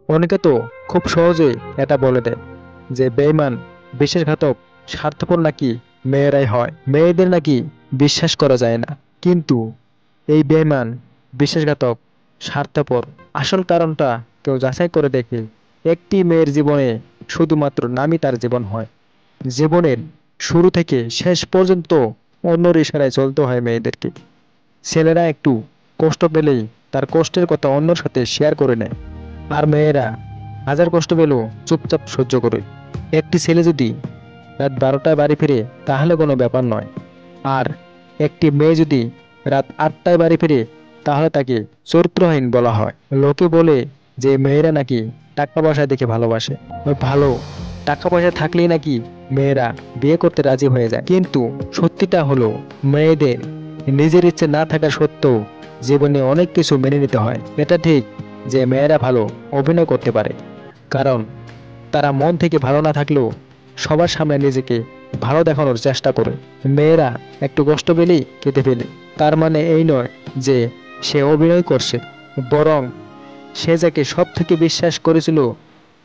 অনেকে তো খুব সহজেই এটা বলে দেয় যে বেঈমান, বিশ্বাসঘাতক, স্বার্থপর নাকি মেয়েরাই হয়, মেয়েদের নাকি বিশ্বাস করা যায় না। কিন্তু এই বেঈমান, বিশ্বাসঘাতক, স্বার্থপর আসল কারণটা কেউ যাচাই করে দেখে একটি মেয়ের জীবনে শুধুমাত্র নামই তার জীবন হয়। জীবনের শুরু থেকে শেষ পর্যন্ত অন্যর ইশারায় চলতে হয় মেয়েদেরকে। ছেলেরা একটু কষ্ট পেলেই তার কষ্টের কথা অন্যর সাথে শেয়ার করে নেয়, আর মেয়েরা হাজার কষ্ট পেলেও চুপচাপ সহ্য করে। একটি ছেলে যদি রাত 12টায় বাড়ি ফিরে তাহলে কোনো ব্যাপার নয়, আর একটি মেয়ে যদি রাত 8টায় বাড়ি ফিরে তাহলে তাকে চরিত্রহীন বলা হয়। লোকে বলে যে মেয়েরা নাকি টাকা পয়সা দেখে ভালোবাসে, ওই ভালো টাকা পয়সা থাকলেই নাকি মেয়েরা বিয়ে করতে রাজি হয়ে যায়। কিন্তু সত্যিটা হলো, মেয়েদের নিজের ইচ্ছে না থাকা সত্ত্বেও জীবনে অনেক কিছু মেনে নিতে হয়। এটা ঠিক যে মেয়েরা ভালো অভিনয় করতে পারে, কারণ তারা মন থেকে ভালো না থাকলেও সবার সামনে নিজেকে ভালো দেখানোর চেষ্টা করে। মেয়েরা একটু কষ্ট পেলেই কেঁদে ফেলে, তার মানে এই নয় যে সে অভিনয় করছে, বরং সে যাকে সব থেকে বিশ্বাস করেছিল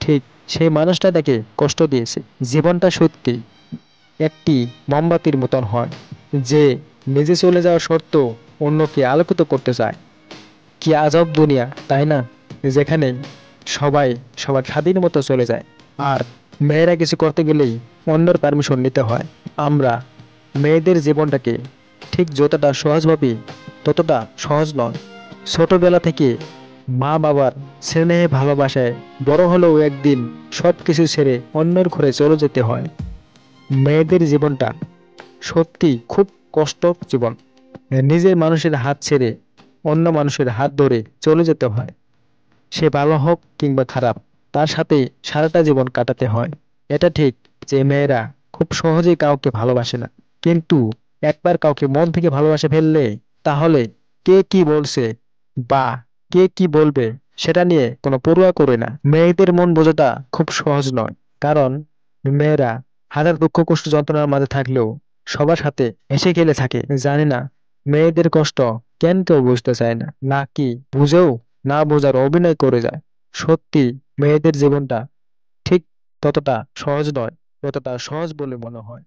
ঠিক সেই মানুষটা তাকে কষ্ট দিয়েছে। জীবনটা সত্যি একটি মোমবাতির মতন হয়, যে নিজে চলে যাওয়া সত্ত্বেও অন্যকে আলোকিত করতে চায়। কি আজব দুনিয়া, তাই না? যেখানে সবাই সবার স্বাধীন মতো চলে যায়, আর মেয়েরা কিছু করতে গেলেই অন্যের পারমিশন নিতে হয়। আমরা মেয়েদের জীবনটাকে ঠিক যতটা সহজ ভাবি, ততটা সহজ নয়। ছোটবেলা থেকে মা বাবার স্নেহে ভালোবাসায় বড় হলেও একদিন সবকিছু ছেড়ে অন্যের ঘরে চলে যেতে হয়। মেয়েদের জীবনটা সত্যি খুব কষ্ট জীবন। নিজের মানুষের হাত ছেড়ে অন্য মানুষের হাত ধরে চলে যেতে হয়। সে ভালো হোক কিংবা খারাপ, তার সাথে সারাটা জীবন কাটাতে হয়। এটা ঠিক যে মেয়েরা খুব সহজেই কাউকে ভালোবাসে না, কিন্তু একবার কাউকে মন থেকে ভালোবাসে ফেললে, তাহলে কে কি বলছে বা কে কি বলবে সেটা নিয়ে কোনো পরোয়া করে না। মেয়েদের মন বোঝাটা খুব সহজ নয়, কারণ মেয়েরা হাজার দুঃখ কষ্ট যন্ত্রণার মাঝে থাকলেও সবার সাথে হেসে খেলে থাকে। জানি না মেয়েদের কষ্ট কেন কেউ বুঝতে চায় না, নাকি বুঝেও না বোঝার অভিনয় করে যায়। সত্যি মেয়েদের জীবনটা ঠিক ততটা সহজ নয়, যতটা সহজ বলে মনে হয়।